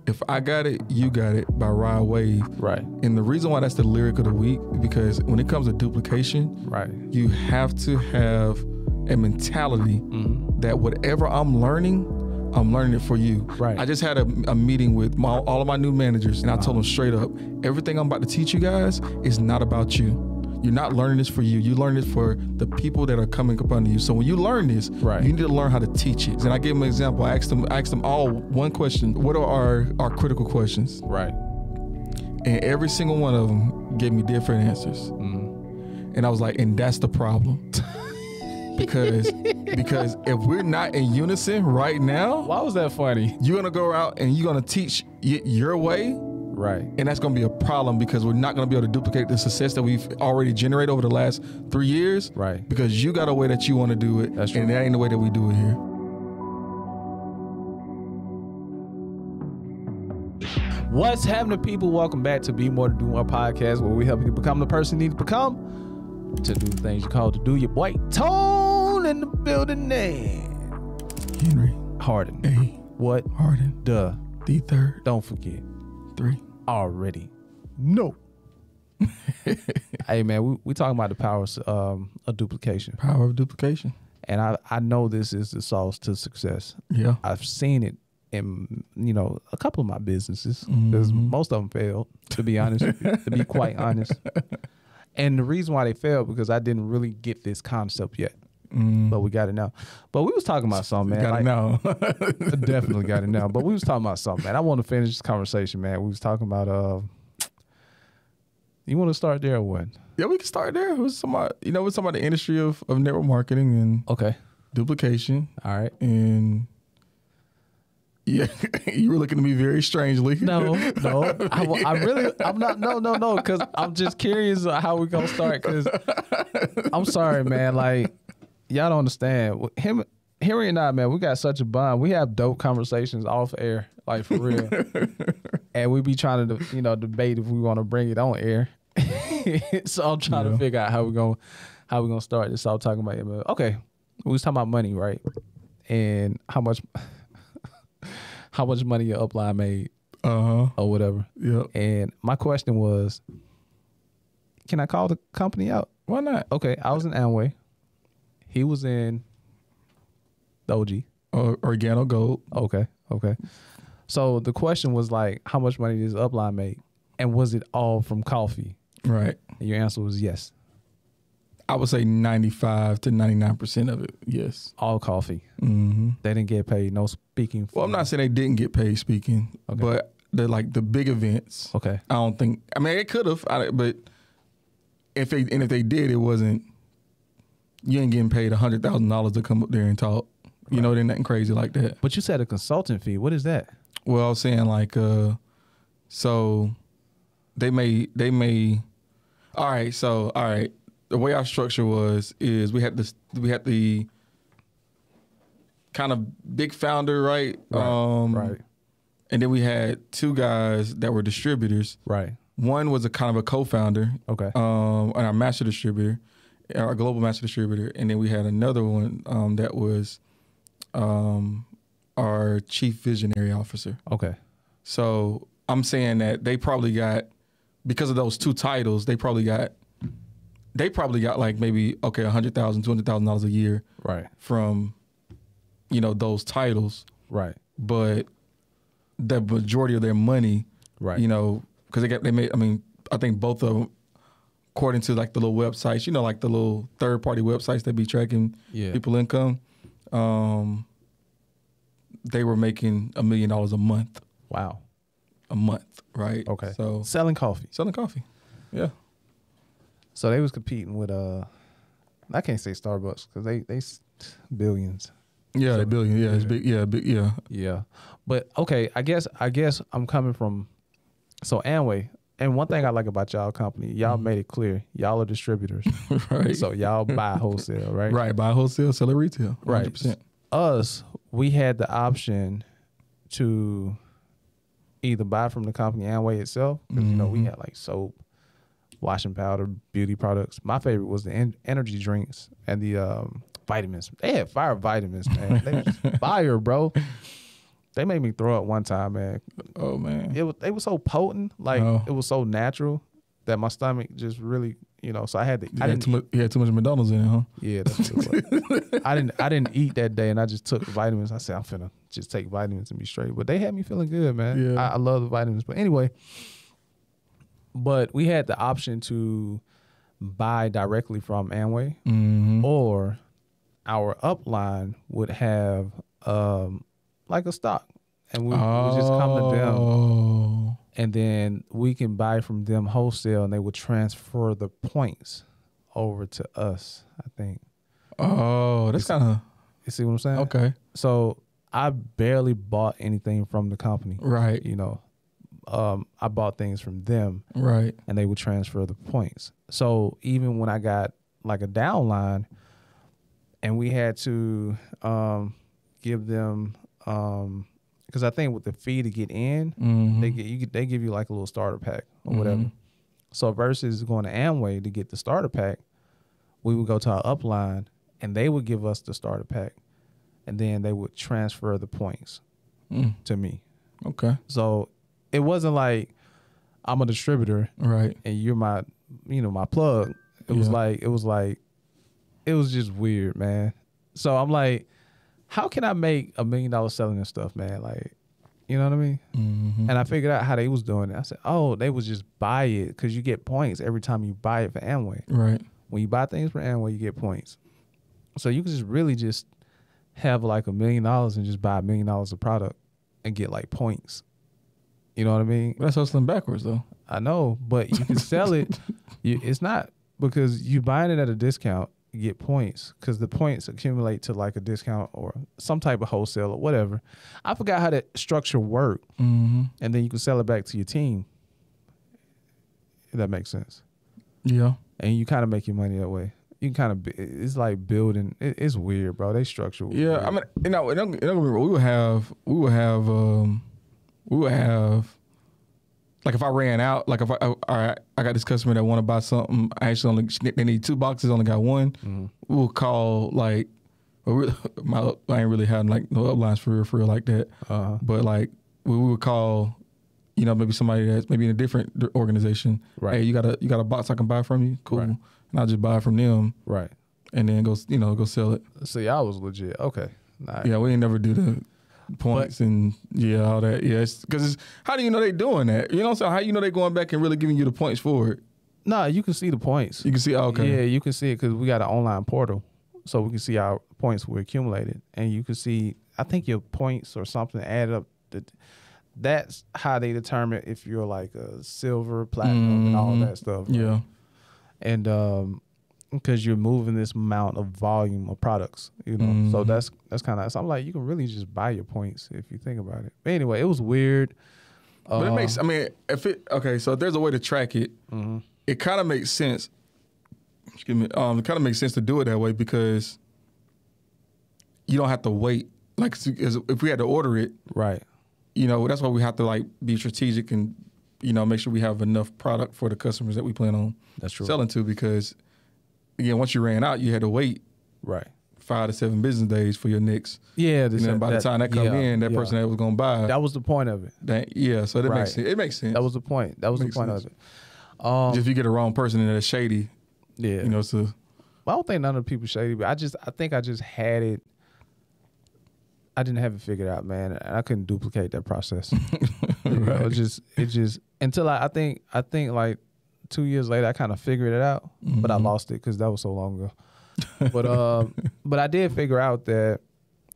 If I got it, you got it by Rod Wave. Right. And the reason why that's the lyric of the week, because when it comes to duplication, right, you have to have a mentality that whatever I'm learning it for you. Right. I just had a meeting with all of my new managers, and I told them straight up, everything I'm about to teach you guys is not about you. You're not learning this for you. You learn this for the people that are coming up under you. So when you learn this, you need to learn how to teach it. And I gave them an example. I asked them all one question. What are our critical questions? Right. And every single one of them gave me different answers. And I was like, and that's the problem. because if we're not in unison right now. Why was that funny? You're going to go out and you're going to teach your way. Right. And that's going to be a problem because we're not going to be able to duplicate the success that we've already generated over the last 3 years. Right. Because you got a way that you want to do it. That's true. And that ain't the way that we do it here. What's happening, people? Welcome back to Be More to Do More podcast, where we help you become the person you need to become to do the things you call to do. Your boy Tone in the building name. Henry Harden. A. What? Harden. The third. Don't forget. 3. Already. No. Hey, man, we talking about the powers of duplication. Power of duplication. And I know this is the sauce to success. Yeah. I've seen it in, a couple of my businesses, because most of them failed, to be honest, to be quite honest. And the reason why they failed, because I didn't really get this concept yet. But we got it now. But we was talking about something, man. Got it now. Definitely got it now. But we was talking about something, man. I want to finish this conversation, man. We was talking about, you want to start there or what? Yeah, we can start there. It was somebody, we're talking about the industry of network marketing and duplication. All right. And yeah, you were looking at me very strangely. No. I'm not, no, because I'm just curious how we going to start, because I'm sorry, man. Like, y'all don't understand. Henry and I, man, we got such a bond. We have dope conversations off air, like for real. And we be trying to, debate if we want to bring it on air. So I'm trying to figure out how we gonna start this. So I'm talking about it. Okay, we was talking about money, right? And how much money your upline made, or whatever. Yep. And my question was, can I call the company out? Why not? Okay, I was in Amway. He was in the OG. Organo Gold. Okay. So the question was like, how much money does upline make? And was it all from coffee? Right. And your answer was yes. I would say 95 to 99% of it, yes. All coffee. Mm-hmm. They didn't get paid, no speaking. Well, I'm not saying they didn't get paid speaking, but the big events. Okay. I don't think. I mean, it could have, but if they did, it wasn't. You ain't getting paid $100,000 to come up there and talk. Right. There's nothing crazy like that. But you said a consulting fee. What is that? Well, I was saying like, so they may. All right. The way our structure is we had the kind of big founder, right? Right. And then we had 2 guys that were distributors. Right. One was a kind of a co-founder. Okay. And our master distributor, our global master distributor, and then we had another one that was our chief visionary officer. Okay. So I'm saying that they probably got, because of those 2 titles, they probably got like maybe $100,000, $200,000 a year, right, from those titles, right. But the majority of their money, right, because they made. I mean, I think both of them, according to like the little websites, like the little third-party websites that be tracking people income, they were making $1 million a month. Wow. A month, right? Okay. So selling coffee. Yeah. So they was competing with I can't say Starbucks because they billions. Yeah, they billions. Yeah, it's big. Yeah, big. Yeah. Yeah. But okay, I guess I'm coming from Amway. And one thing I like about y'all company, y'all made it clear, y'all are distributors. Right. So y'all buy wholesale, right? Right. Buy wholesale, sell it retail. 100%. Right. Us, we had the option to either buy from the company Amway itself, because we had like soap, washing powder, beauty products. My favorite was the energy drinks and the vitamins. They had fire vitamins, man. They was fire, bro. They made me throw up one time, man. Oh man. They were so potent, like it was so natural that my stomach just really, so I had to. You had too much McDonald's in it, huh? Yeah, that's what it was. I didn't eat that day, and I just took vitamins. I said I'm finna just take vitamins and be straight. But they had me feeling good, man. Yeah. I love the vitamins. But anyway, we had the option to buy directly from Amway, or our upline would have like a stock, and we just come to them, and then we can buy from them wholesale, and they would transfer the points over to us, I think. Oh, that's kind of... You see what I'm saying? Okay. So I barely bought anything from the company. Right. I bought things from them. Right. And they would transfer the points. So even when I got like a downline and we had to give them... because I think with the fee to get in, they give you like a little starter pack or whatever. So versus going to Amway to get the starter pack, we would go to our upline and they would give us the starter pack, and then they would transfer the points to me. Okay. So it wasn't like I'm a distributor, right, and you're my plug. It was just weird, man. So I'm like, how can I make $1 million selling this stuff, man? Like, you know what I mean? And I figured out how they was doing it. I said, oh, they was just buy it because you get points every time you buy it for Amway. Right. When you buy things for Amway, you get points. So you can just really just have like $1 million and just buy $1 million of product and get like points. You know what I mean? That's hustling backwards, though. I know, but you can sell it. It's not because you buying it at a discount. Get points because the points accumulate to like a discount or some type of wholesale or whatever. I forgot how that structure worked, and then you can sell it back to your team. If that makes sense. Yeah, and you kind of make your money that way. You can kind of it's like building. It's weird, bro. They structure. Yeah, weird. I mean, we would have. Like if I ran out, like if I got this customer that want to buy something, I actually they need 2 boxes, only got one. We will call like, I ain't really had like no uplines for real like that. But like we would call, maybe somebody that's maybe in a different organization. Right. Hey, you got a box I can buy from you? Cool. Right. And I'll just buy it from them. Right. And then go sell it. So y'all was legit. Okay. Nice. Yeah, we ain't never do the points and all that. Yeah, because how do you know they doing that? You know what I'm saying? How you know they going back and really giving you the points for it? No, you can see the points. You can see, okay. Yeah, you can see it because we got an online portal. So we can see our points were accumulated. And you can see, I think your points or something added up. That's how they determine if you're like a silver, platinum, and all that stuff. Right? Yeah. And because you're moving this amount of volume of products, so that's kind of, so I'm like, you can really just buy your points if you think about it. But anyway, it was weird. But it makes, so if there's a way to track it, it kind of makes sense. Excuse me. It kind of makes sense to do it that way because you don't have to wait. Like if we had to order it, right? That's why we have to like be strategic and make sure we have enough product for the customers that we plan on selling to, because again, once you ran out, you had to wait 5 to 7 business days for your next. Yeah, and then by the time that come in, that person that was gonna buy. That was the point of it. So that makes sense. It makes sense. That was the point. That was the point of it. If you get a wrong person and that's shady, so. I don't think none of the people shady, but I think I just had it. I didn't have it figured out, man, and I couldn't duplicate that process. It just until I think like 2 years later, I kind of figured it out, but I lost it because that was so long ago. But I did figure out that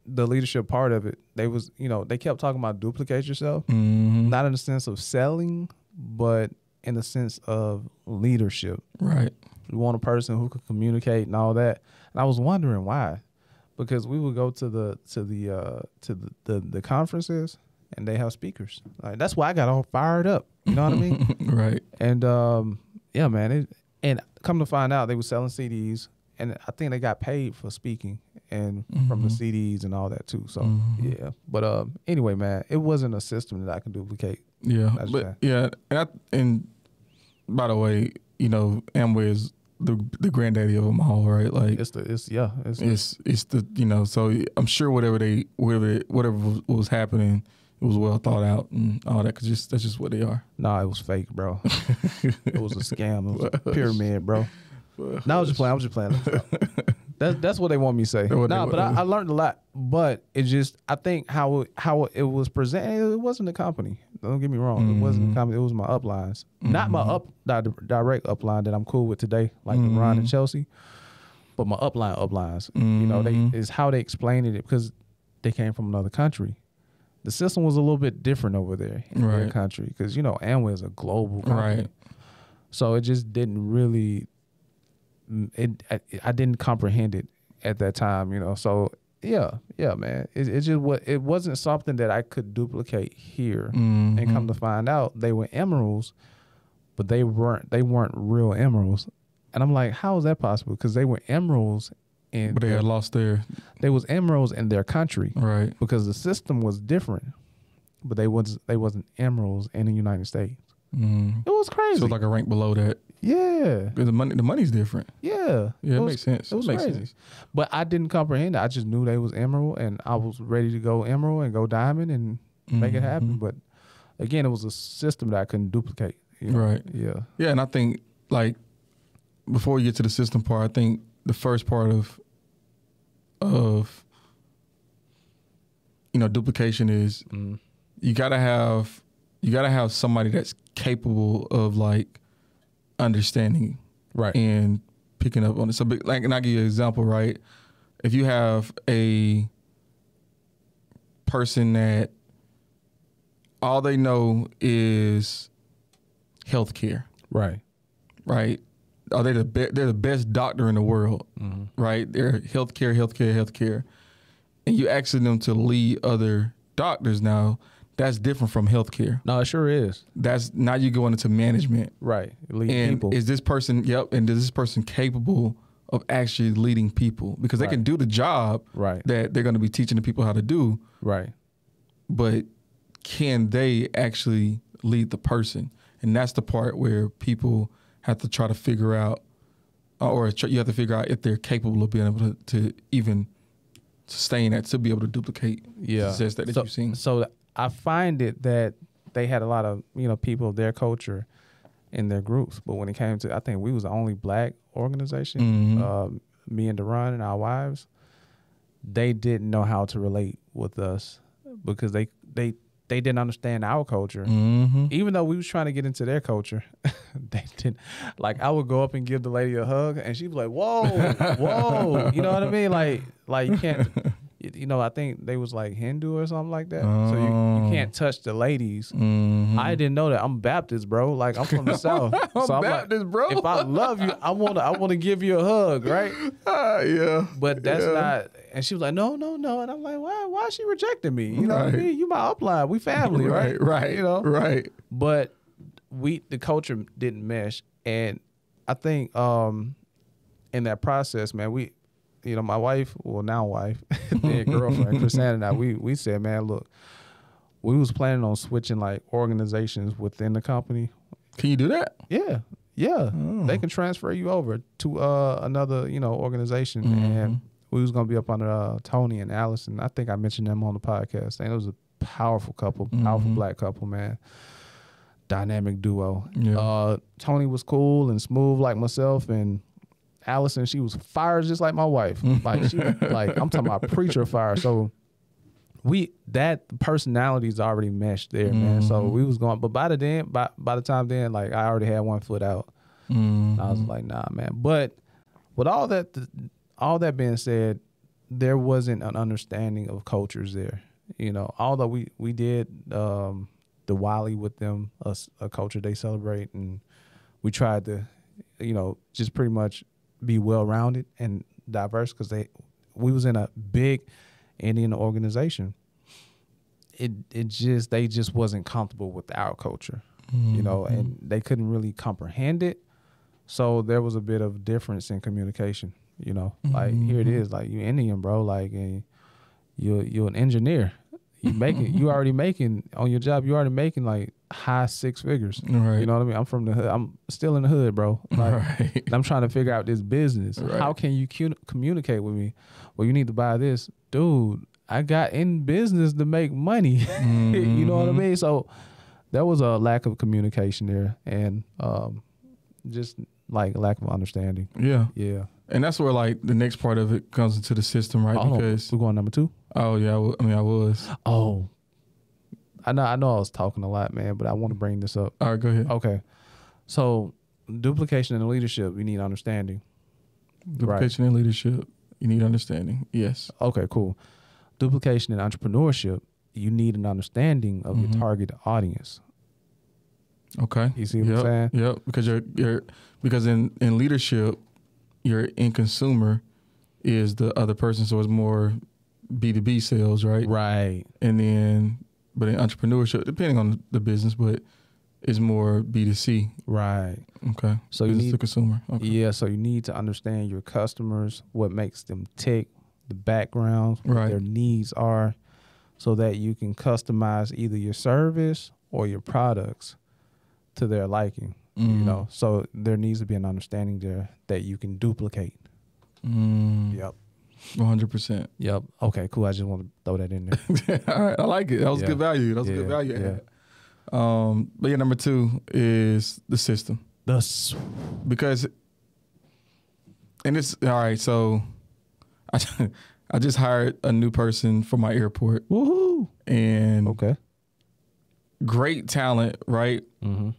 the leadership part of it, they kept talking about duplicate yourself, not in the sense of selling, but in the sense of leadership. Right. You want a person who could communicate and all that. And I was wondering why, because we would go to the conferences and they have speakers. Like, that's why I got all fired up. You know what I mean? Right. And yeah, man. And come to find out, they were selling CDs, and I think they got paid for speaking and from the CDs and all that too. So yeah. But anyway, man, it wasn't a system that I can duplicate. Yeah. And by the way, Amway is the granddaddy of them all, right? Like it's the So I'm sure whatever was happening, it was well thought out and all that. Cause that's just what they are. Nah, it was fake, bro. It was a scam. It was a pyramid, bro. No, I was just playing. That's what they want me to say. Nah, but I learned a lot. But it just, I think how it was presented, it wasn't a company. Don't get me wrong. It wasn't a company. It was my uplines. Not my direct upline that I'm cool with today, like LeBron and Chelsea, but my uplines. You know, is how they explained it because they came from another country. The system was a little bit different over there in their country because, you know, Amway is a global company. Right. So it just didn't really, I didn't comprehend it at that time, you know. So yeah, man. It wasn't something that I could duplicate here. And come to find out, they were emeralds, but they weren't real emeralds. And I'm like, how is that possible? Because they were emeralds. But they had lost they was emeralds in their country, right? Because the system was different, but they wasn't emeralds in the United States. It was crazy. So like a rank below that. Yeah, because the money's different. Yeah, it makes sense. It was crazy. Sense. But I didn't comprehend it. I just knew they was emerald, and I was ready to go emerald and go diamond and make it happen. But again, it was a system that I couldn't duplicate. You know? Right. Yeah. Yeah, and I think like before we get to the system part, I think the first part of duplication is you gotta have somebody that's capable of like understanding and picking up on it. So like, and I'll give you an example, right? If you have a person that all they know is healthcare, right? Oh, they're the best doctor in the world, right? They're healthcare. And you asking them to lead other doctors now, that's different from healthcare. No, it sure is. That's now you going into management. Right. Leading people. Is this person, and is this person capable of actually leading people? Because they can do the job that they're going to be teaching the people how to do. Right. But can they actually lead the person? And that's the part where people have to try to figure out, you have to figure out if they're capable of being able to even sustain that, to be able to duplicate the success that you've seen. So I find it that they had a lot of, people of their culture in their groups. But when it came to, I think we was the only black organization, me and Deron and our wives, they didn't know how to relate with us because they didn't understand our culture. Even though we was trying to get into their culture, they didn't. Like, I would go up and give the lady a hug, and she'd be like, whoa, whoa. You know what I mean? Like you can't, I think they was like Hindu or something like that. So you can't touch the ladies. I didn't know that. I'm Baptist, bro. Like, I'm from the South. So I'm Baptist, like, bro. If I love you, I want to give you a hug, right? Yeah. But that's not. And she was like, no. And I'm like, why is she rejecting me? You know what I mean? You my upline. We family, right? Right. Right. But the culture didn't mesh. And I think in that process, man, my wife, well, now wife, then girlfriend, Chrisanne and I, we said, man, look, we was planning on switching like organizations within the company. Can you do that? Yeah. Yeah. They can transfer you over to another, organization. And we was going to be up under Tony and Allison. I think I mentioned them on the podcast. And it was a powerful couple, powerful black couple, man. Dynamic duo. Yeah. Tony was cool and smooth like myself, and Allison, she was fire just like my wife. Like, she was like, I'm talking about preacher fire. So that personality's already meshed there, man. So we was going, but by the time then, like, I already had one foot out. I was like, nah, man. But with all that being said, there wasn't an understanding of cultures there. Although we did the Wally with them, a culture they celebrate, and we tried to, just pretty much be well-rounded and diverse because we was in a big Indian organization. They just wasn't comfortable with our culture, and they couldn't really comprehend it. So there was a bit of difference in communication. Like, here it is, like, you Indian, bro, like, and you're an engineer, you already making on your job. You already making like high six figures. Right. You know what I mean? I'm from the hood. I'm still in the hood, bro. Like, Right. I'm trying to figure out this business. Right. How can you communicate with me? Well, you need to buy this, dude. I got in business to make money. You know what I mean? So there was a lack of communication there, and just like lack of understanding. Yeah. Yeah. And that's where like the next part of it comes into the system, right? Because we're going number 2. oh yeah, I was. Oh, I know I was talking a lot, man, but I want to bring this up. All right, go ahead. Okay. So duplication in leadership, you need understanding. Duplication in leadership, you need understanding. Yes. Okay, cool. Duplication in entrepreneurship, you need an understanding of your target audience. Okay. You see what I'm saying? Yep. Because in leadership, your end consumer is the other person, so it's more B2B sales, right? Right. And then, but in entrepreneurship, depending on the business, but it's more B2C. Right. Okay. So business you need to consumer. Okay. Yeah, so you need to understand your customers, what makes them tick, the background, what Right. their needs are, so that you can customize either your service or your products to their liking. You know, so there needs to be an understanding there that you can duplicate. Yep. 100%. Yep. Okay, cool. I just want to throw that in there. All right. I like it. That was good value. That was a good value add. But yeah, number 2 is the system. Because, and it's, all right, so I just hired a new person for my airport. Woohoo. And Okay. great talent, right? Mm-hmm.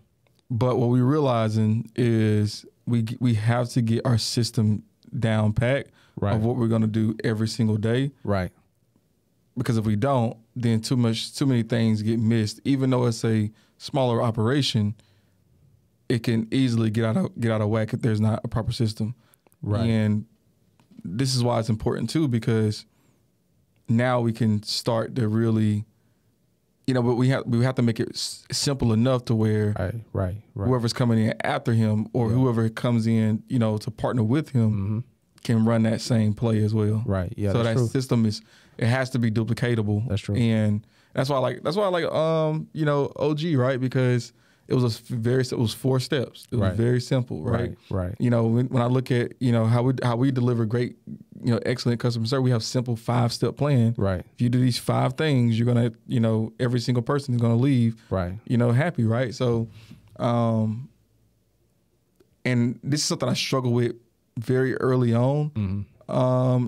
But what we're realizing is we have to get our system down pat of what we're going to do every single day. Right. Because if we don't, then too many things get missed. Even though it's a smaller operation, it can easily get out of whack if there's not a proper system. Right. And this is why it's important too, because now we can start to really, but we have to make it simple enough to where right. whoever's coming in after him or whoever comes in, to partner with him can run that same play as well. Right. Yeah. So that's that true. system it has to be duplicatable. That's true. And that's why I like OG, right? Because it was it was 4 steps. It was very simple, right? Right. When I look at, how we deliver great, excellent customer service, we have simple 5-step plan. Right. If you do these 5 things, you're going to, every single person is going to leave, Right. Happy, right? So, and this is something I struggle with very early on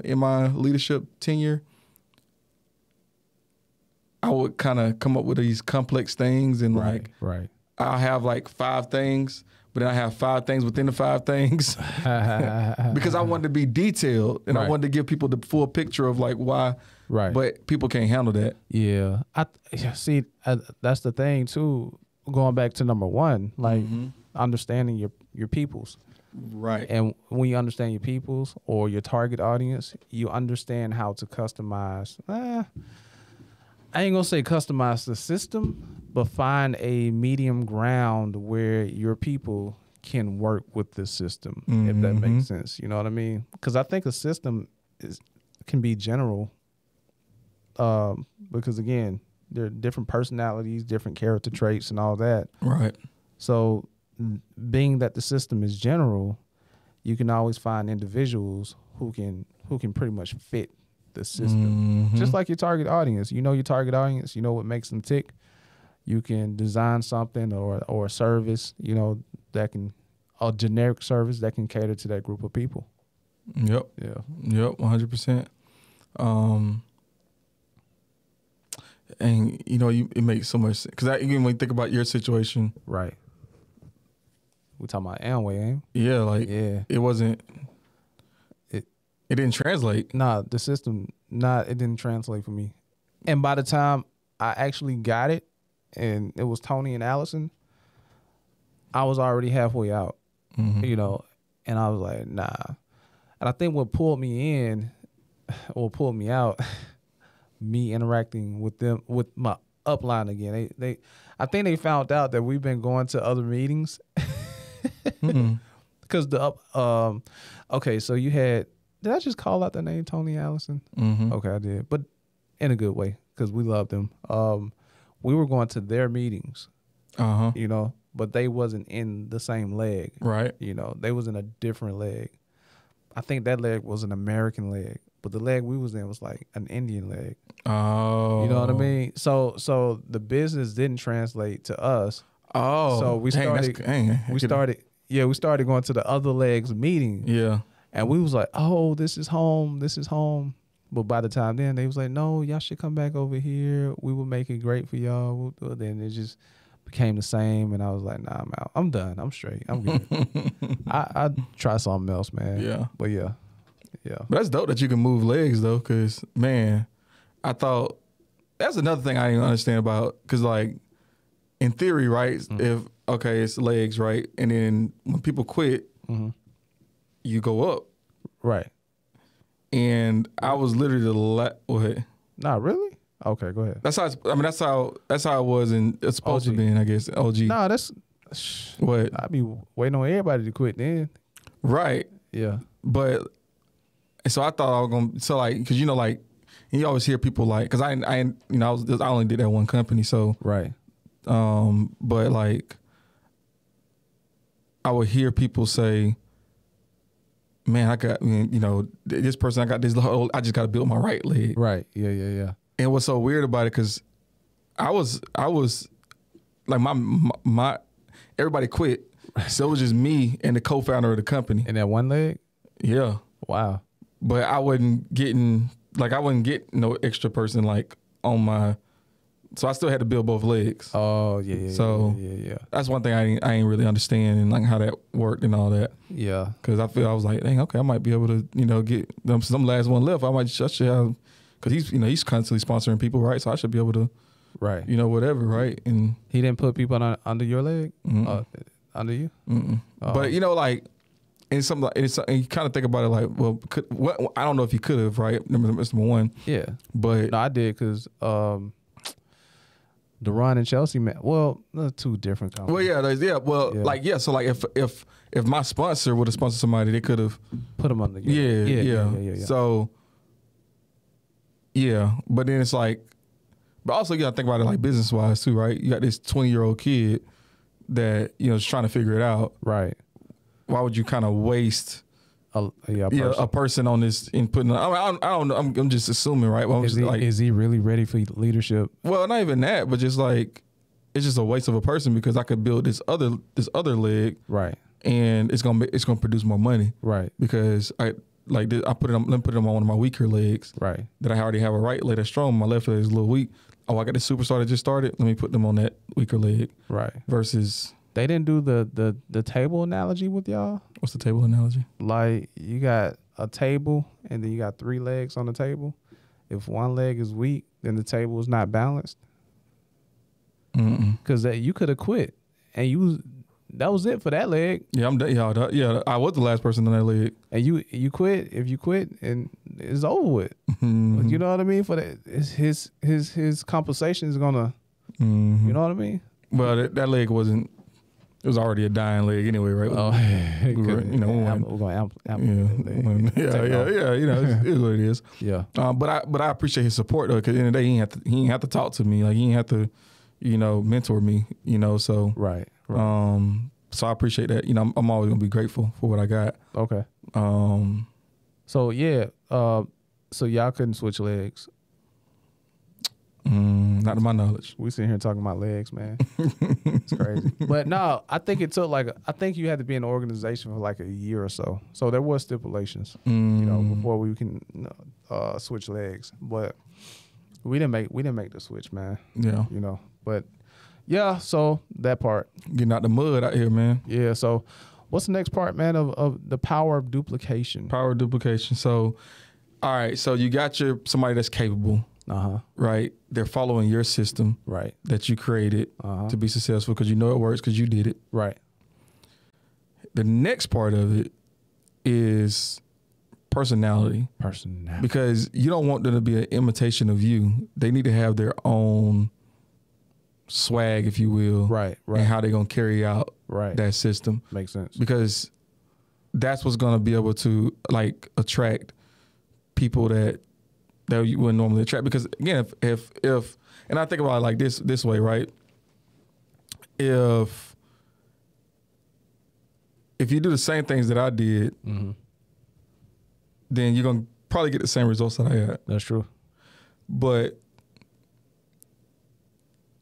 in my leadership tenure. I would kind of come up with these complex things and Right. I'll have like 5 things, but then I have 5 things within the 5 things because I wanted to be detailed and I wanted to give people the full picture of like why. Right. But people can't handle that. Yeah. See, that's the thing too. Going back to number 1, like understanding your peoples. Right. And when you understand your peoples or your target audience, you understand how to customize. I ain't gonna say customize the system, but find a medium ground where your people can work with the system, if that makes sense. You know what I mean? Because I think a system can be general, because again, there are different personalities, different character traits, and all that. Right. So, being that the system is general, you can always find individuals who can pretty much fit the system. Just like your target audience. You know your target audience, you know what makes them tick. You can design something or a service, a generic service that can cater to that group of people. Yep. Yeah. Yep. 100%. And it makes so much sense because even when you think about your situation, right? We talking about Amway, ain't we? Yeah, it wasn't. It didn't translate. Nah, the system, it didn't translate for me. And by the time I actually got it, and it was Tony and Allison, I was already halfway out, and I was like, nah. And I think what pulled me in, or pulled me out, me interacting with them, with my upline again. I think they found out that we've been going to other meetings. Because okay, so you had, did I just call out the name Tony Allison? Okay, I did, but in a good way. because we loved them. We were going to their meetings, you know, but they wasn't in the same leg. Right. You know, they was in a different leg. I think that leg was an American leg, but the leg we was in was like an Indian leg. Oh. You know what I mean? So the business didn't translate to us. Oh. So we started we started going to the other legs meeting. Yeah. And we was like, oh, this is home. This is home. But by the time then, they was like, no, y'all should come back over here. We will make it great for y'all. Then it just became the same. And I was like, nah, I'm out. I'm done. I'm straight. I'm good. I try something else, man. Yeah. But yeah. But that's dope that you can move legs, though, because, man, I thought that's another thing I didn't understand about, because, like, in theory, right, if, okay, it's legs, right, and then when people quit, you go up. Right. And I was literally what? Nah, really? Okay, go ahead. That's how. That's how it was, and it's supposed to be. I guess OG. Nah, that's what I be waiting on everybody to quit then. Right. Yeah. But so I thought I was gonna. So like, because you know, like you always hear people like, because I only did that one company, so right. But like, I would hear people say, man, this person, I got this whole, I just got to build my right leg. Right. Yeah. And what's so weird about it, because I was like, my everybody quit. So it was just me and the co-founder of the company. And that one leg? Yeah. Wow. But I wouldn't get no extra person like on my, so I still had to build both legs. Oh, yeah. So yeah. that's one thing I ain't really understand, and like how that worked and all that. Yeah. Because I was like, dang, okay, I might be able to, get some last one left. I should have, because he's constantly sponsoring people, right? So I should be able to, right. Whatever, right? And he didn't put people under your leg, under you. But like, and something like, and you kind of think about it like, well, I don't know if he could have, right? Number one. Yeah. But no, I did, because Duran and Chelsea, man. Well, two different companies. Well, yeah. So like, if my sponsor would have sponsored somebody, they could have put them on the yeah. So yeah, but then it's like, but also you gotta think about it like business wise too, right? You got this 20-year-old kid that is trying to figure it out, right? Why would you kind of waste a person on this and putting? I don't know. I'm just assuming, right? Well, is he really ready for leadership? Well, not even that, but just like, it's just a waste of a person, because I could build this other leg, right? And it's gonna produce more money, right? Because let me put it on one of my weaker legs, right? That I already have a right leg that's strong. My left leg is a little weak. Oh, I got this superstar that just started. Let me put them on that weaker leg, right? Versus. They didn't do the table analogy with y'all? What's the table analogy? Like, you got a table and then you got 3 legs on the table. If one leg is weak, then the table is not balanced. Because you could have quit and that was it for that leg. Yeah, I was the last person on that leg. And you quit. If you quit, and it's over with. You know what I mean? For that, his compensation is gonna. You know what I mean? Well, that leg wasn't. It was already a dying leg anyway, right? Oh, we're going it is what it is. Yeah. But I appreciate his support though, because in the day he ain't have to talk to me, like he ain't have to, mentor me, so right. So I appreciate that. I'm always gonna be grateful for what I got. Okay. So yeah. So y'all couldn't switch legs. Not to my knowledge. We sitting here talking about legs, man. It's crazy. But no, I think it took I think you had to be in the organization for like a year or so. So there was stipulations, before we can switch legs. But we didn't make the switch, man. Yeah. But yeah, so that part. Getting out the mud out here, man. Yeah. So what's the next part, man, of the power of duplication? Power of duplication. So, all right. So you got somebody that's capable. Right. They're following your system. Right. That you created to be successful, because it works, because you did it. Right. The next part of it is personality. Because you don't want them to be an imitation of you. They need to have their own swag, if you will. Right. And how they're going to carry out that system. Makes sense. Because that's what's going to be able to attract people that that you wouldn't normally attract. Because again, if and I think about it like this way, right? If you do the same things that I did, then you're gonna probably get the same results that I had. That's true. But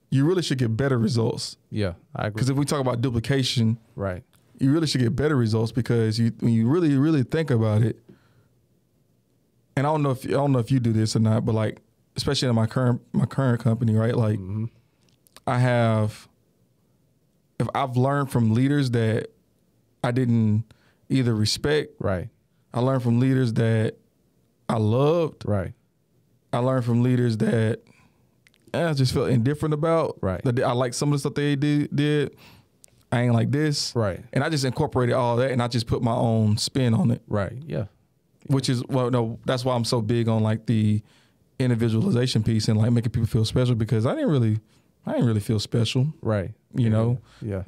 you really should get better results. Yeah, I agree. Because if we talk about duplication, Right. you really should get better results because when you really, really think about it, and I don't know if you do this or not, but like especially in my current company, right? Like if I've learned from leaders that I didn't either respect, Right. I learned from leaders that I loved, Right. I learned from leaders that I just felt indifferent about. Right. That I like some of the stuff they did. I ain't like this. Right. And I just incorporated all that and I just put my own spin on it. Right. Yeah. Which is, that's why I'm so big on like the individualization piece and like making people feel special, because I didn't really feel special. Right. You know? Yeah.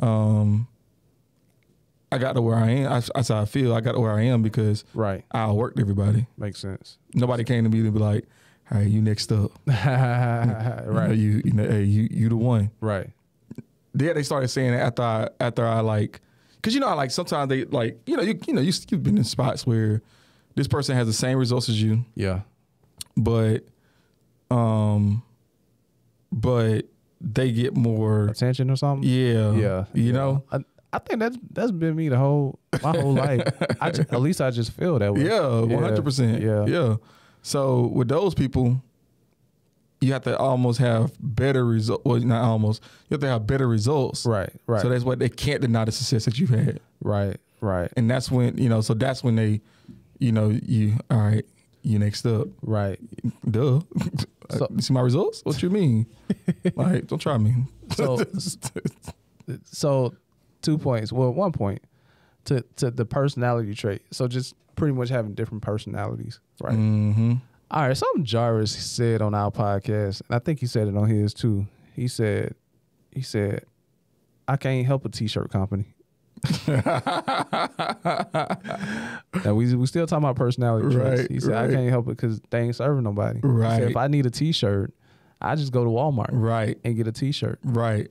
I got to where I am. That's how I feel. I got to where I am because Right. I outworked everybody. Makes sense. Nobody came to me to be like, all right, you next up. Right. You the one. Right. Yeah, they started saying it after I like, because how like sometimes they like, you've been in spots where this person has the same results as you, Yeah. but they get more Attention or something. Yeah, Yeah. you know. I think that's been me my whole life. At least I just feel that way. Yeah, 100%. Yeah. So with those people, you have to almost have better results. Well, not almost. You have to have better results. Right. Right. So that's why they can't deny the success that you've had. Right. Right. And that's when, so that's when they, all right, you next up. Right. Duh. So, you see my results? What you mean? Like, don't try me. So 2 points. Well, 1 point to the personality trait. So just pretty much having different personalities. Right. Mm-hmm. All right. Something Jarvis said on our podcast, and I think he said it on his too. He said, I can't help a t-shirt company. Now we still talking about personality traits. Right, He said, I can't help it because they ain't serving nobody. Right. He said, if I need a t-shirt, I just go to Walmart Right. and get a t-shirt. Right.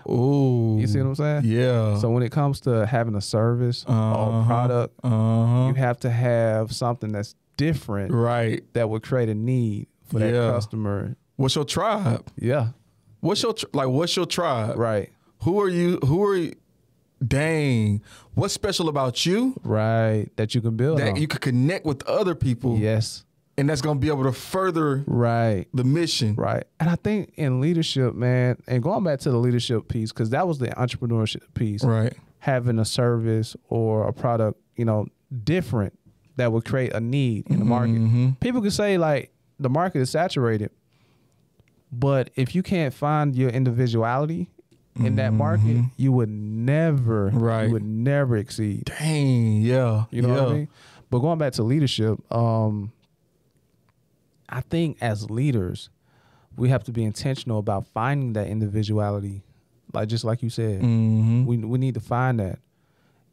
Ooh. You see what I'm saying? Yeah. So when it comes to having a service or product, you have to have something that's different Right. that would create a need for that customer. What's your tribe? Yeah. What's your tribe? Right. Who are you? Dang. What's special about you? Right. That you can build That on. you could connect with other people. Yes. And that's going to be able to further Right. the mission. Right. And I think in leadership, man, and going back to the leadership piece, because that was the entrepreneurship piece. Right. Having a service or a product, different that would create a need in the market. Mm-hmm. People could say like the market is saturated, but if you can't find your individuality in that market, you would never, exceed. Dang. Yeah. You know what I mean? But going back to leadership, I think as leaders, we have to be intentional about finding that individuality, just like you said. Mm-hmm. We need to find that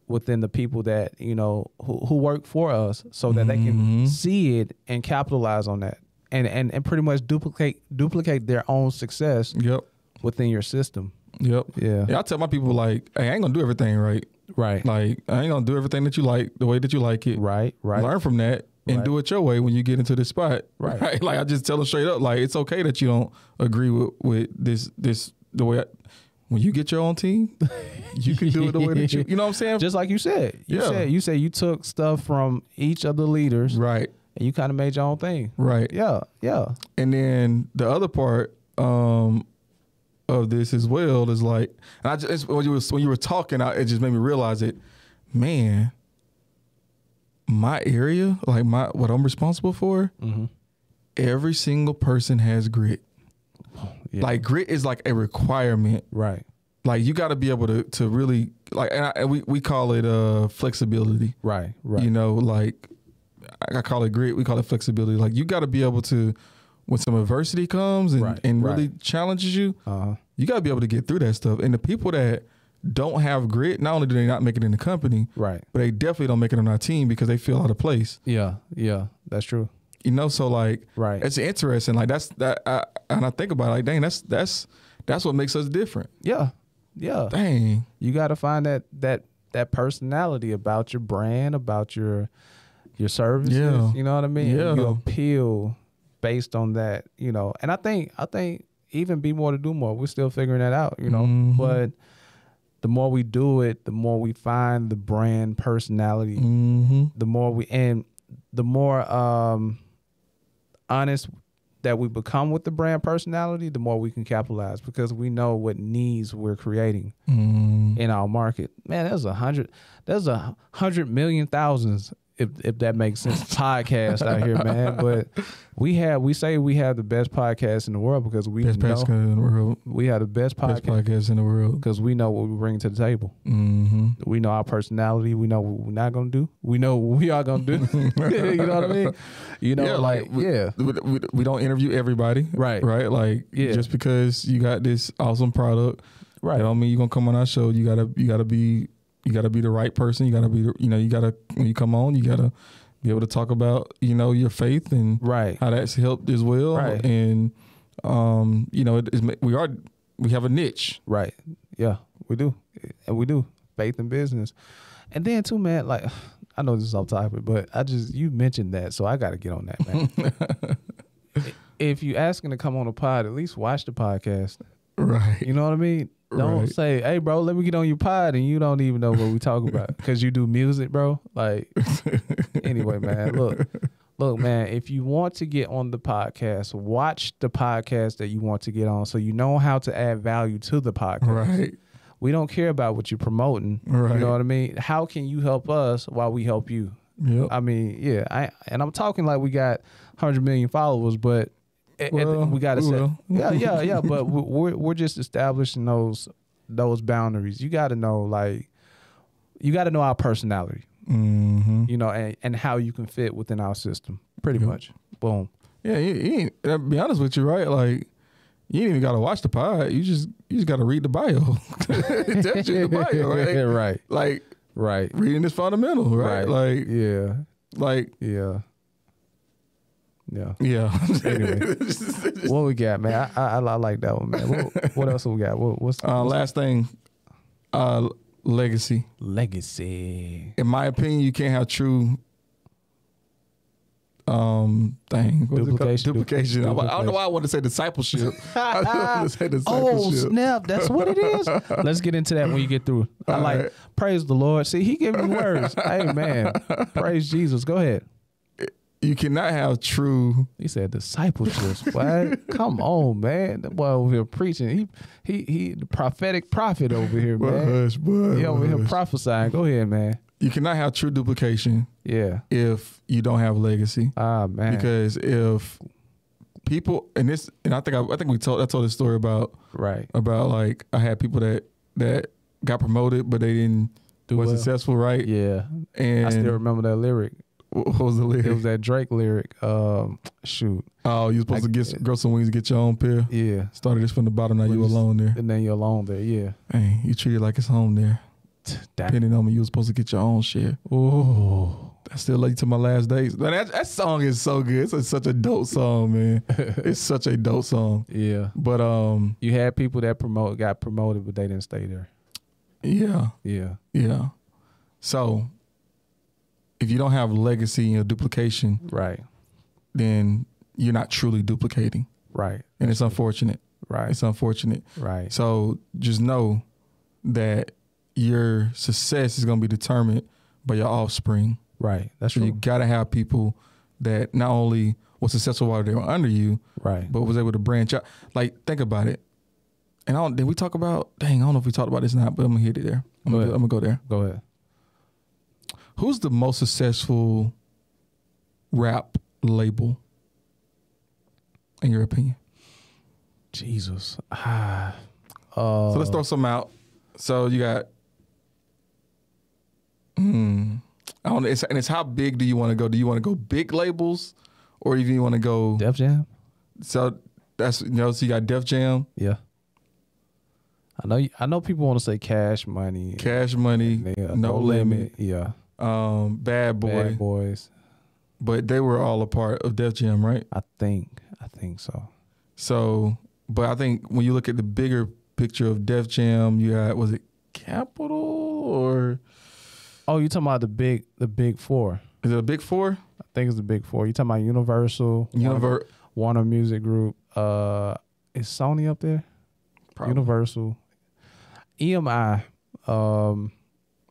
within the people that who work for us, so that they can see it and capitalize on that, and pretty much duplicate their own success. Yep. Within your system. Yep. Yeah. I tell my people like, hey, I ain't gonna do everything right. Right. Like I ain't gonna do everything that you like the way that you like it. Right. Right. Learn from that and do it your way when you get into this spot. Right. Like I just tell them straight up, like it's okay that you don't agree with this the way. When you get your own team, you can do it the way that you know what I'm saying? Just like you said. You said you took stuff from each of the leaders. Right. And you kind of made your own thing. Right. Yeah. Yeah. And then the other part of this as well is like, and I just when you were talking, it just made me realize it. Man, my area, like what I'm responsible for, every single person has grit. Yeah. Like grit is like a requirement. Right. Like you got to be able to really like, and we call it flexibility. Right. Right. Like I call it grit. We call it flexibility. Like you got to be able to, when some adversity comes and really challenges you, you got to be able to get through that stuff. And the people that don't have grit, not only do they not make it in the company, but they definitely don't make it on our team because they feel out of place. Yeah. Yeah. That's true. You know, so like, Right. it's interesting. Like and I think about it, like, dang, that's what makes us different. Yeah. Yeah. Dang. You got to find that personality about your brand, about your services. Yeah. You know what I mean? Yeah. You appeal based on that, you know. And I think even be more to do more. We're still figuring that out, you know. Mhm. But the more we do it, the more we find the brand personality. Mm-hmm. The more honest that we become with the brand personality, the more we can capitalize because we know what needs we're creating in our market. Man, there's 100 million thousands, if that makes sense, podcast out here, man. But we say we have the best podcast in the world because we Best know podcast in the world. we have the best Podcast in the world. because we know what we bring to the table. Mm-hmm. We know our personality. We know what we're not gonna do. We know what we are gonna do. You know what I mean? You know, we don't interview everybody, Right. Right, like just because you got this awesome product, Right. that don't mean you're gonna come on our show. You gotta be the right person. You gotta be, when you come on, you gotta be able to talk about, your faith and Right. how that's helped as well. Right. And we have a niche. Right. Yeah, we do. And we do. Faith and business. And then too, man, like, I know this is off topic, but you mentioned that, so I got to get on that, man. If you asking to come on a pod, at least watch the podcast. Right. You know what I mean? Don't Right. say, hey, bro, let me get on your pod, and you don't even know what we talk about because you do music, bro. Like, anyway, man, look, man, if you want to get on the podcast, watch the podcast that you want to get on so you know how to add value to the podcast. Right. We don't care about what you're promoting. Right. You know what I mean? How can you help us while we help you? Yep. I mean, yeah. I'm talking like we got 100 million followers, but we got to say, yeah. But we're just establishing those boundaries. You got to know, our personality. Mm-hmm. You know, and how you can fit within our system. Pretty much. Boom. Yeah, you ain't, to be honest with you, right? Like, you ain't even got to watch the pod. You just got to read the bio. That's just the bio, right? Right. Like, right. reading is fundamental, right? Like, yeah. Like, yeah. Yeah. Yeah. Anyway, what we got, man? I like that one, man. What else we got? What's last thing? Legacy. Legacy. In my opinion, you can't have true. Duplication. Duplication. I don't know why I want to say discipleship. I want to say discipleship. Oh snap! That's what it is. Let's get into that when you get through. All right. Praise the Lord. See, he gave me words. Amen. Praise Jesus. Go ahead. You cannot have true. He said discipleship. What? Come on, man. That boy over here preaching. He the prophetic prophet over here, man. He over here prophesying. Go ahead, man. You cannot have true duplication. Yeah. If you don't have legacy. Ah, man. Because if people I think I told this story about like I had people that got promoted but they didn't was successful, right? Yeah. And I still remember that lyric. What was the lyric? It was that Drake lyric. Shoot. Oh, you supposed to grow some wings and get your own pair? Yeah. Started this from the bottom, now you alone there. And then you're alone there, yeah. Hey, you treat it like it's home there. Depending on me, you were supposed to get your own share. Oh. I still love you to my last days. That song is so good. It's such a dope song, man. It's such a dope song. Yeah. But you had people that got promoted, but they didn't stay there. Yeah. Yeah. Yeah. So if you don't have legacy and duplication, right, then you're not truly duplicating. Right. And it's unfortunate. Right. It's unfortunate. Right. So just know that your success is going to be determined by your offspring. Right. That's so true. You got to have people that not only were successful while they were under you, right, but was able to branch out. Like, think about it. And did we talk about, I don't know if we talked about this or not, but I'm going to hit it there. I'm going to go there. Go ahead. Who's the most successful rap label, in your opinion? Jesus. So let's throw some out. So you got, I don't know, it's how big do you want to go? Do you want to go big labels, or do you want to go Def Jam? So that's so you got Def Jam. Yeah. I know people want to say Cash Money. Cash Money. No Limit. Yeah. Bad Boy. Bad Boys. but they were all a part of Def Jam, right? I think so. So, but I think when you look at the bigger picture of Def Jam, you had, was it Capital or? Oh, you talking about the big four? Is it a big four? I think it's the big four. You talking about Universal, Warner Music Group. Is Sony up there? Probably. Universal, EMI,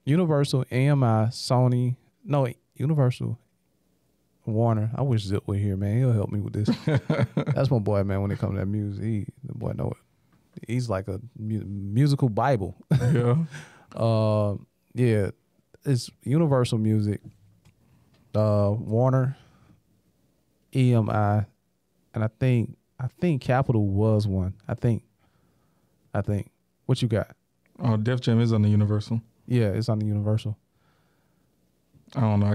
Universal, EMI, Sony. No, Universal, Warner. I wish Zip were here, man. He'll help me with this. That's my boy, man. When it comes to that music, the boy know it. He's like a musical Bible. Yeah. Yeah, it's Universal Music, Warner, EMI, and I think Capital was one. I think. What you got? Oh, Def Jam is on the Universal. Yeah, it's on the Universal. I don't know.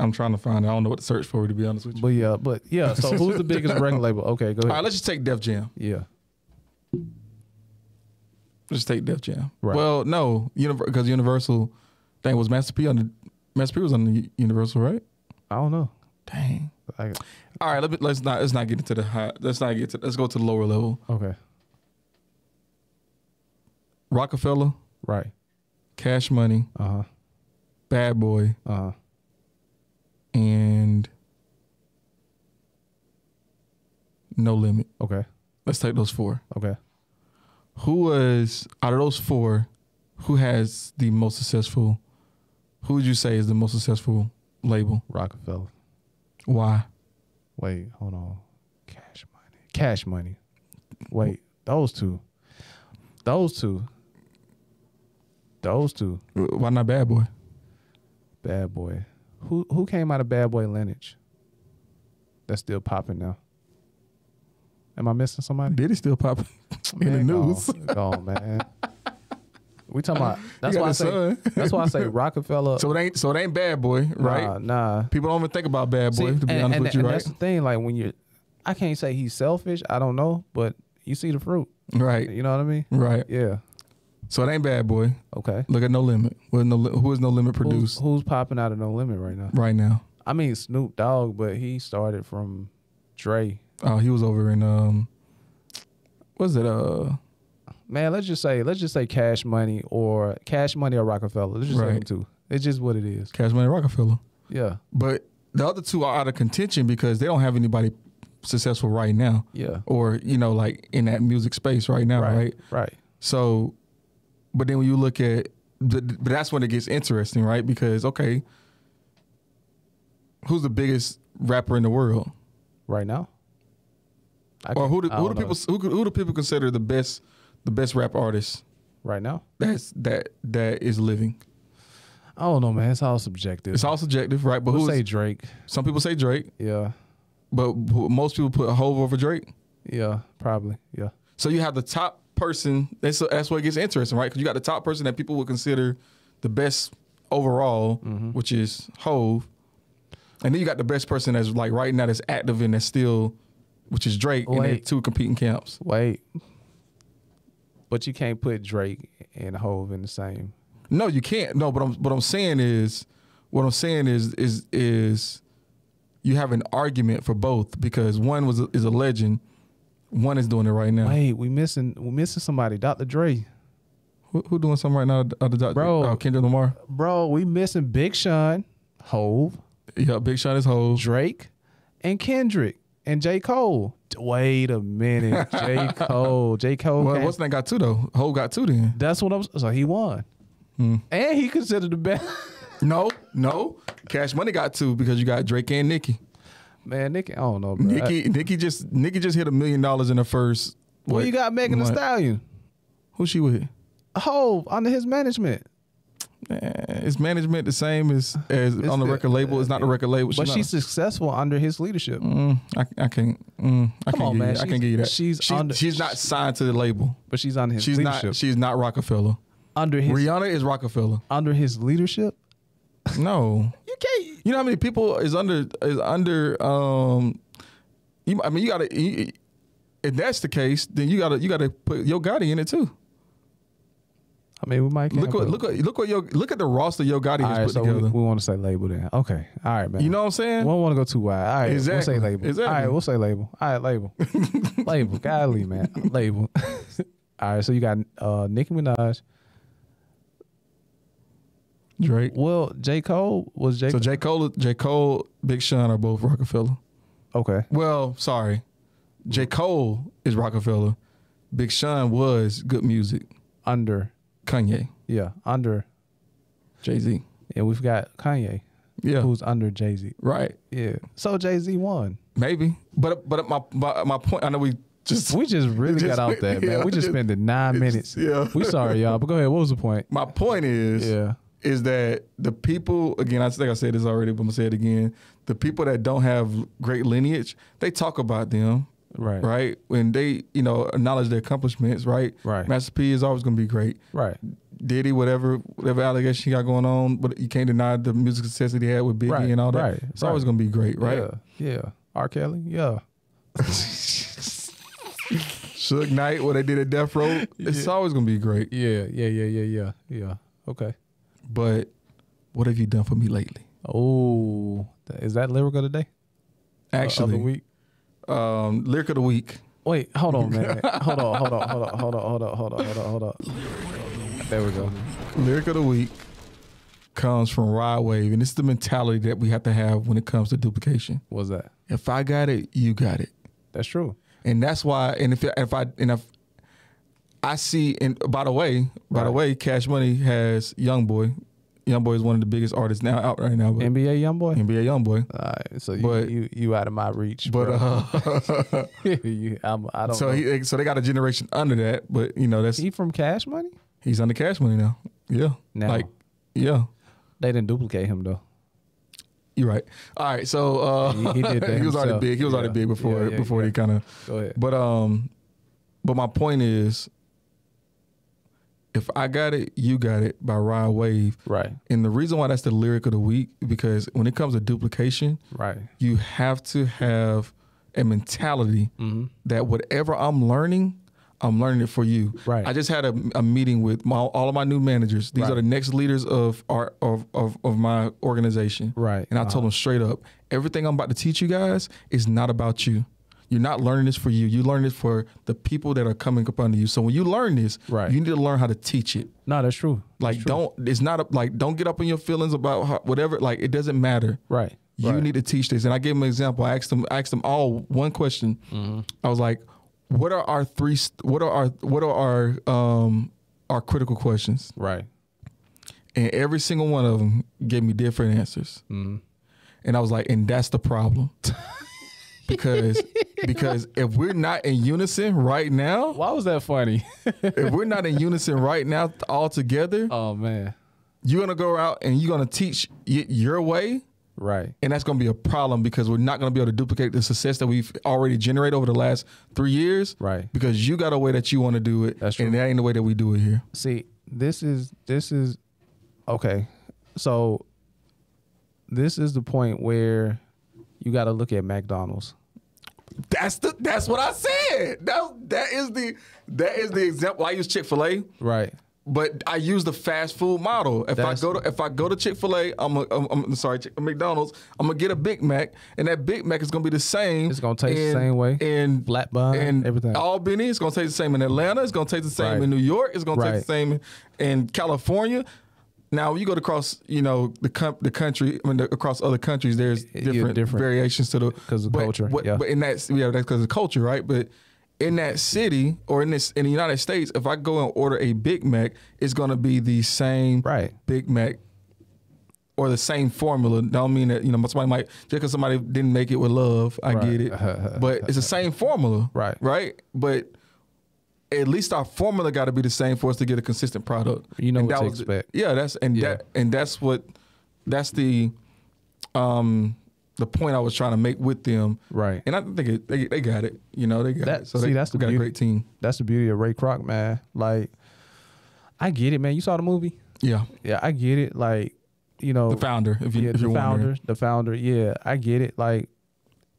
I'm trying to find it. I don't know what to search for, to be honest with you. But yeah. So who's the biggest record label? Okay, go ahead. All right, let's just take Def Jam. Yeah. Let's take Def Jam. Right. Well, no, because Universal, dang, was Master P was on the Universal, right? I don't know. Dang. All right, let's not get into the high. Let's go to the lower level. Okay. Rockefeller, Right. Cash Money, Bad Boy, and No Limit. Okay. Let's take those four. Okay. Who was, out of those four, who has the most successful? Who would you say is the most successful label? Rockefeller. Why? Wait, hold on. Cash Money. Wait, those two. Why not Bad Boy? Bad Boy. Who came out of Bad Boy lineage? That's still popping now. Am I missing somebody? Did it still pop in the news? Go on, man. We talking about. That's why I say Rockefeller. So it ain't Bad Boy, right? Nah. People don't even think about Bad Boy. To be honest with you, right? That's the thing. Like I can't say he's selfish. I don't know, but you see the fruit, right? You know what I mean? Right. Yeah. So it ain't Bad Boy. Okay. Look at No Limit. Who is No Limit produced? Who's popping out of No Limit right now? Right now. I mean Snoop Dogg, but he started from Dre. Oh, he was over in what's it? Man, let's just say Cash Money or Rockefeller. Let's just say them two. It's just what it is. Cash Money, Rockefeller. Yeah. But the other two are out of contention because they don't have anybody successful right now. Yeah. Or like in that music space right now, right? Right. So, but then when you look at, but that's when it gets interesting, right? Because okay, who's the biggest rapper in the world right now? Or who do people consider the best rap artist right now? That is living. I don't know, man. It's all subjective. It's all subjective, right? But who say Drake? Some people say Drake. Yeah. But most people put Hove over Drake. Yeah, probably. Yeah. So you have the top person. That's where it gets interesting, right? Because you got the top person that people would consider the best overall, which is Hove, and then you got the best person that's like right now that's active and that's still, which is Drake, and they're two competing camps. Wait. But you can't put Drake and Hove in the same. No, you can't. No, but what I'm saying is you have an argument for both because one is a legend, one is doing it right now. Wait, we missing somebody. Dr. Dre. Who doing something right now? Bro, Kendrick Lamar. Bro, we missing Big Sean, Hove. Yeah, Big Sean is Hove. Drake, and Kendrick, and J. Cole. Wait a minute, J. Cole. Well, what's that got two though? Hove got two then. That's what so he won. And he considered the best. No. Cash Money got two because you got Drake and Nicki. Man, Nicki, I don't know, bro. Nicki just hit $1 million in the first. Well, you got Megan Thee Stallion. Who she with? Hove under his management. Is management the same as on the record label? It's not the record label. But she's successful under his leadership. I can't give you that. She's not signed to the label. But she's under his leadership. She's not Rockefeller. Rihanna is Rockefeller. Under his leadership? No. You can't. You know how many people is under you gotta, if that's the case, then you gotta put Yo Gotti in it too. I mean, we might look at the roster Yo Gotti has put so together. we want to say label then. Okay. All right, man. You know what I'm saying? We don't want to go too wide. All right. Exactly. We'll say label. Exactly. All right, we'll say label. All right, label. Label. Golly, man. Label. All right, so you got Nicki Minaj. Drake. Well, J. Cole was J. So J. Cole, Big Sean are both Rockefeller. Okay. Well, sorry. J. Cole is Rockefeller. Big Sean was Good Music. Under. Kanye. Yeah, under. Jay-Z. And we've got Kanye. Yeah. Who's under Jay-Z. Right. Yeah. So Jay-Z won. Maybe. But my point, I know we just really got out there, man. We just spent 9 minutes. Yeah. We sorry, y'all, but go ahead. What was the point? My point is that the people, again, I think I said this already, but I'm going to say it again. The people that don't have great lineage, they talk about them. Right. Right. When they, acknowledge their accomplishments, right? Right. Master P is always going to be great. Right. Diddy, whatever allegation he got going on, but you can't deny the music success that he had with Biggie and all that. Right. It's always going to be great, right? Yeah. R. Kelly, yeah. Suge Knight, what they did at Death Row, it's always going to be great. Yeah. Okay. But what have you done for me lately? Oh, is that lyric of the day? Actually, of the week. Lyric of the week. Wait, hold on, man. Hold on. There we go. Lyric of the week comes from Rod Wave, and this is the mentality that we have to have when it comes to duplication. What's that? If I got it, you got it. That's true. And that's why. And if I see, and by the way, Cash Money has YoungBoy. YoungBoy is one of the biggest artists now out right now. NBA YoungBoy. NBA YoungBoy. All right, so you out of my reach. But I don't. So they got a generation under that. But that's he from Cash Money. He's under Cash Money now. Yeah. Now. They didn't duplicate him though. You're right. All right. So he did that. He was already big. He was already big before he kind of. Go ahead. But my point is, if I got it, you got it by Rod Wave. Right. And the reason why that's the lyric of the week, because when it comes to duplication, right, you have to have a mentality that whatever I'm learning it for you. Right. I just had a meeting with all of my new managers. These are the next leaders of my organization. Right. And I told them straight up, everything I'm about to teach you guys is not about you. You're not learning this for you. You learn this for the people that are coming up under you. So when you learn this, you need to learn how to teach it. No, that's true. Don't get up in your feelings about whatever. Like, it doesn't matter. Right. You need to teach this. And I gave them an example. I asked them all one question. I was like, what are our critical questions? Right. And every single one of them gave me different answers. And I was like, and that's the problem. Because if we're not in unison right now, why was that funny? If we're not in unison right now all together, oh man, you're gonna go out and you're gonna teach your way, right? And that's gonna be a problem because we're not gonna be able to duplicate the success that we've already generated over the last 3 years, right? Because you got a way that you want to do it, that's true. And that ain't the way that we do it here. See, this is okay. So this is the point where you got to look at McDonald's. That's what I said. That is the example. I use Chick-fil-A, right? But I use the fast food model. If I go to Chick-fil-A, I'm sorry, McDonald's, I'm gonna get a Big Mac, and that Big Mac is gonna be the same. It's gonna taste the same way. In flat bun and everything. Albany, it's gonna taste the same in Atlanta. It's gonna taste the same in New York. It's gonna taste the same in California. Now, you go across, the country. I mean, across other countries, there's different variations to the because of culture. But in that's because of culture, right? But in that city or in the United States, if I go and order a Big Mac, it's going to be the same Big Mac or the same formula. Don't mean that somebody might just because somebody didn't make it with love. I get it, but it's the same formula, right? But at least our formula got to be the same for us to get a consistent product. You know what to expect. Yeah, that's the point I was trying to make with them. Right. And I think they got it. They got it. So that's we got a great team. That's the beauty of Ray Kroc, man. Like, I get it, man. You saw the movie? Yeah. Yeah, I get it. Like, the founder. If you're wondering. The founder. Yeah, I get it. Like,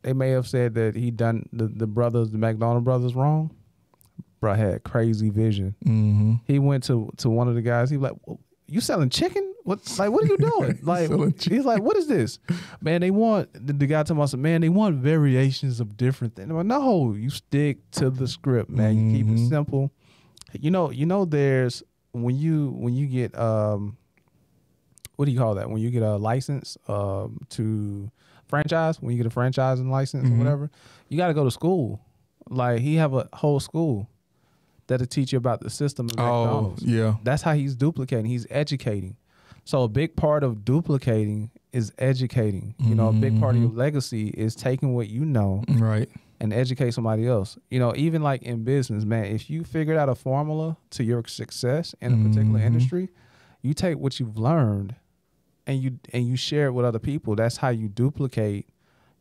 they may have said that he done the McDonald brothers wrong. bro had crazy vision. Mm-hmm. He went to one of the guys. He was like, well, you selling chicken? What are you doing? Like, he's like, what is this? Man, they want, the guy told us, man, they want variations of different things. I'm like, no, you stick to the script, man. You keep it simple. You know, there's, when you get, what do you call that? When you get a license to franchise, when you get a franchising license or whatever, you got to go to school. Like, he have a whole school that'll teach you about the system of McDonald's. Yeah. That's how he's duplicating. He's educating. So a big part of duplicating is educating. You know, a big part of your legacy is taking what you know Right. and educate somebody else. You know, even like in business, man, if you figured out a formula to your success in a particular industry, you take what you've learned and you share it with other people. That's how you duplicate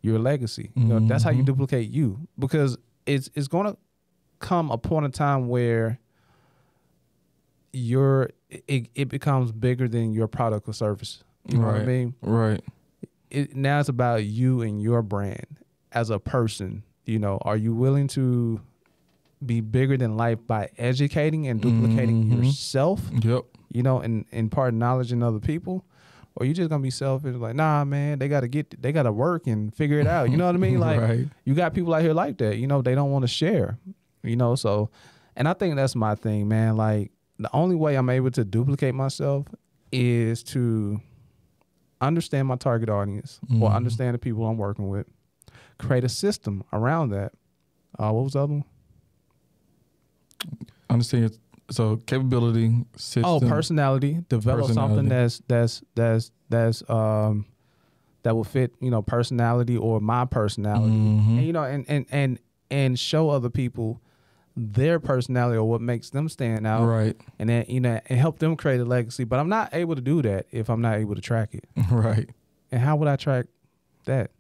your legacy. You know, that's how you duplicate you, because it's going to come a point in time where it becomes bigger than your product or service. You know what I mean? Right. Now it's about you and your brand as a person. You know, are you willing to be bigger than life by educating and duplicating yourself? Yep. You know, and imparting knowledge in other people? Or you just gonna be selfish, like, nah, man, they gotta work and figure it out. You know what I mean? Like, you got people out here like that. You know, they don't want to share. You know, so, and I think that's my thing, man. Like, the only way I'm able to duplicate myself is to understand my target audience or understand the people I'm working with, create a system around that. What was the other one? Understand. So capability, system. Oh, personality. Develop something that's that will fit, you know, personality or my personality, and you know, and show other people their personality or what makes them stand out, right? And then, you know, and help them create a legacy. But I'm not able to do that if I'm not able to track it, right? And how would I track that?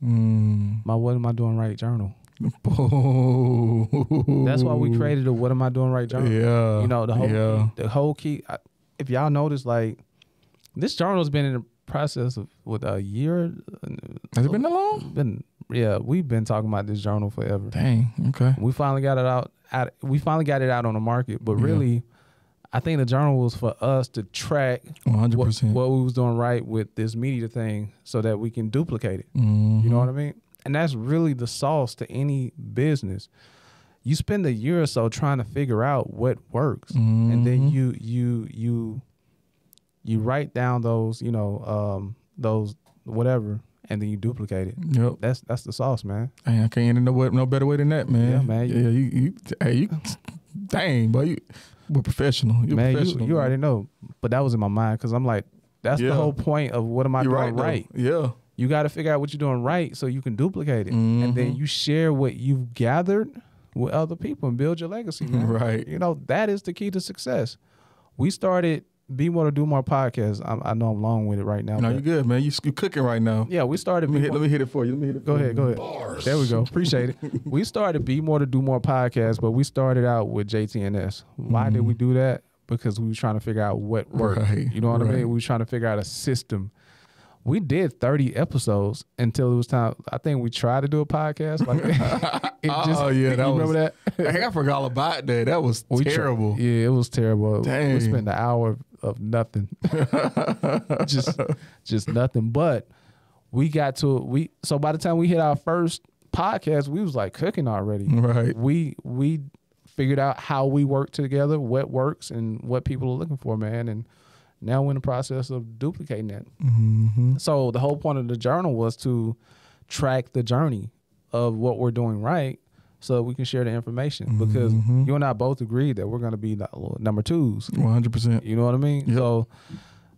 My What Am I Doing Right journal. That's why we created a What Am I Doing Right journal. Yeah, you know, the whole key. If y'all notice, like, this journal's been in the process of a year. Has it been that long? We've been talking about this journal forever. Dang. Okay. We finally got it out. We finally got it out on the market. But really, I think the journal was for us to track 100% what we was doing right with this media thing, so that we can duplicate it. You know what I mean? And that's really the sauce to any business. You spend a year or so trying to figure out what works, and then you write down those, you know, those whatever, and then you duplicate it. Yep. That's the sauce, man. Dang, I can't end no better way than that, man. Yeah, man. You dang, boy, we're professional. You're professional. You already know. But that was in my mind, because I'm like, that's the whole point of what am I doing right? Yeah. You got to figure out what you're doing right so you can duplicate it. And then you share what you've gathered with other people and build your legacy, man. Right. You know, that is the key to success. We started Be More to Do More podcast. I know I'm long with it right now. No, you're good, man. You cooking right now. Yeah, we started. Let me hit it for you. Go ahead. Bars. There we go. Appreciate it. We started Be More to Do More podcast, but we started out with JTNS. Why did we do that? Because we were trying to figure out what worked. Right. You know what I mean? We were trying to figure out a system. We did 30 episodes until it was time. I think we tried to do a podcast. Like, remember that? Hey, I forgot all about that. That was terrible. Yeah, it was terrible. Dang. We spent an hour of nothing, just nothing. But we got to So by the time we hit our first podcast, we was like cooking already. Right. We figured out how we work together, what works, and what people are looking for, man. And now we're in the process of duplicating that. So the whole point of the journal was to track the journey of what we're doing right, so we can share the information. Because you and I both agreed that we're going to be number twos. 100%. You know what I mean? Yep. So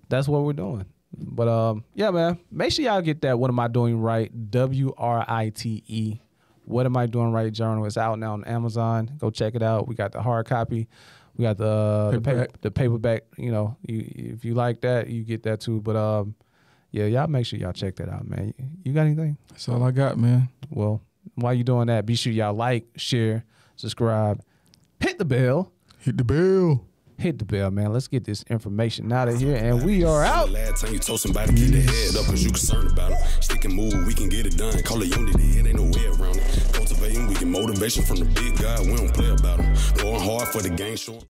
that's what we're doing. But yeah, man, make sure y'all get that What Am I Doing Right, WRITE. What Am I Doing Right journal. It's out now on Amazon. Go check it out. We got the hard copy. We got the paperback. You know, if you like that, you get that too. But yeah, y'all make sure y'all check that out, man. You got anything? That's all I got, man. Well, while you doing that, be sure y'all like, share, subscribe, hit the bell. Hit the bell. hit the bell, man. Let's get this information out of here, and we are out. Last time you told somebody, get their head up, cause you concerned about them. Stick and move, we can get it done. Call it unity, it ain't no way around it. Cultivating, we get motivation from the big guy. We don't play about them. Going hard for the game, showing.